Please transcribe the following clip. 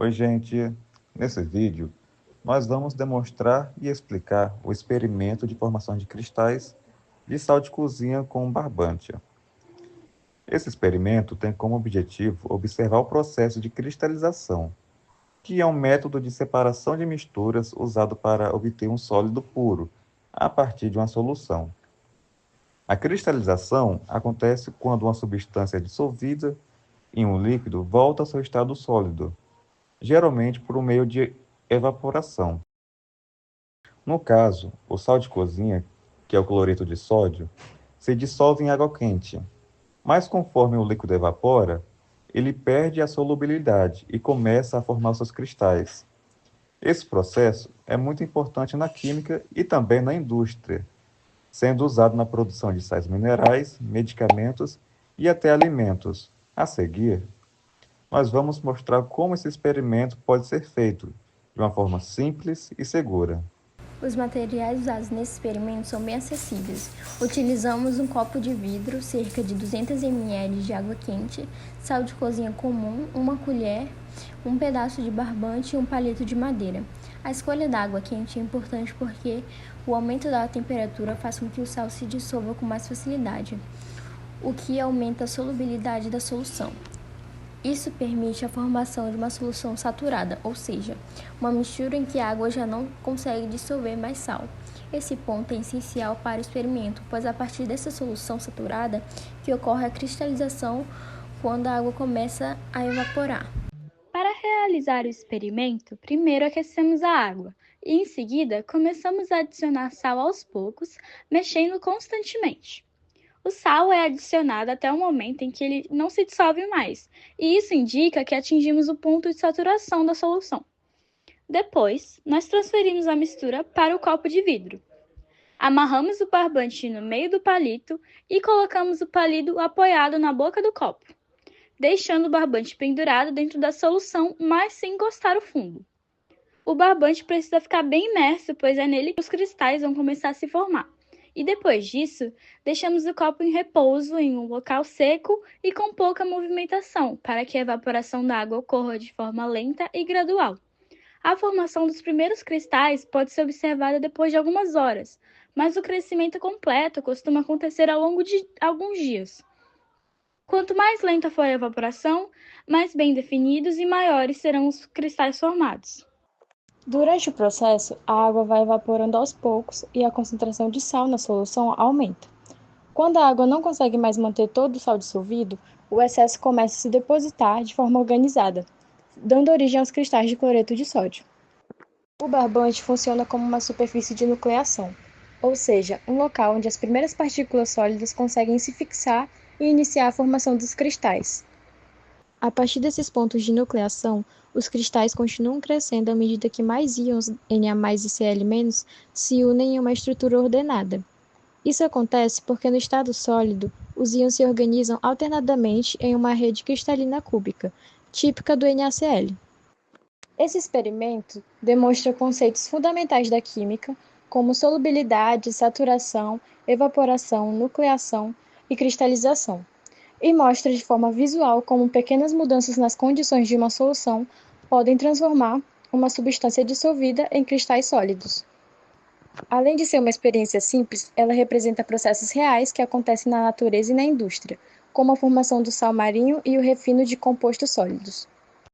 Oi, gente! Nesse vídeo, nós vamos demonstrar e explicar o experimento de formação de cristais de sal de cozinha com barbante. Esse experimento tem como objetivo observar o processo de cristalização, que é um método de separação de misturas usado para obter um sólido puro a partir de uma solução. A cristalização acontece quando uma substância dissolvida em um líquido volta ao seu estado sólido, geralmente por meio de evaporação. No caso, o sal de cozinha, que é o cloreto de sódio, se dissolve em água quente, mas conforme o líquido evapora, ele perde a solubilidade e começa a formar seus cristais. Esse processo é muito importante na química e também na indústria, sendo usado na produção de sais minerais, medicamentos e até alimentos. A seguir, nós vamos mostrar como esse experimento pode ser feito de uma forma simples e segura. Os materiais usados nesse experimento são bem acessíveis. Utilizamos um copo de vidro, cerca de 200 ml de água quente, sal de cozinha comum, uma colher, um pedaço de barbante e um palito de madeira. A escolha da água quente é importante porque o aumento da temperatura faz com que o sal se dissolva com mais facilidade, o que aumenta a solubilidade da solução. Isso permite a formação de uma solução saturada, ou seja, uma mistura em que a água já não consegue dissolver mais sal. Esse ponto é essencial para o experimento, pois é a partir dessa solução saturada que ocorre a cristalização quando a água começa a evaporar. Para realizar o experimento, primeiro aquecemos a água e, em seguida, começamos a adicionar sal aos poucos, mexendo constantemente. O sal é adicionado até o momento em que ele não se dissolve mais, e isso indica que atingimos o ponto de saturação da solução. Depois, nós transferimos a mistura para o copo de vidro. Amarramos o barbante no meio do palito e colocamos o palito apoiado na boca do copo, deixando o barbante pendurado dentro da solução, mas sem encostar o fundo. O barbante precisa ficar bem imerso, pois é nele que os cristais vão começar a se formar. E depois disso, deixamos o copo em repouso em um local seco e com pouca movimentação, para que a evaporação da água ocorra de forma lenta e gradual. A formação dos primeiros cristais pode ser observada depois de algumas horas, mas o crescimento completo costuma acontecer ao longo de alguns dias. Quanto mais lenta for a evaporação, mais bem definidos e maiores serão os cristais formados. Durante o processo, a água vai evaporando aos poucos e a concentração de sal na solução aumenta. Quando a água não consegue mais manter todo o sal dissolvido, o excesso começa a se depositar de forma organizada, dando origem aos cristais de cloreto de sódio. O barbante funciona como uma superfície de nucleação, ou seja, um local onde as primeiras partículas sólidas conseguem se fixar e iniciar a formação dos cristais. A partir desses pontos de nucleação, os cristais continuam crescendo à medida que mais íons Na+ e Cl- se unem em uma estrutura ordenada. Isso acontece porque no estado sólido, os íons se organizam alternadamente em uma rede cristalina cúbica, típica do NaCl. Esse experimento demonstra conceitos fundamentais da química, como solubilidade, saturação, evaporação, nucleação e cristalização, e mostra de forma visual como pequenas mudanças nas condições de uma solução podem transformar uma substância dissolvida em cristais sólidos. Além de ser uma experiência simples, ela representa processos reais que acontecem na natureza e na indústria, como a formação do sal marinho e o refino de compostos sólidos.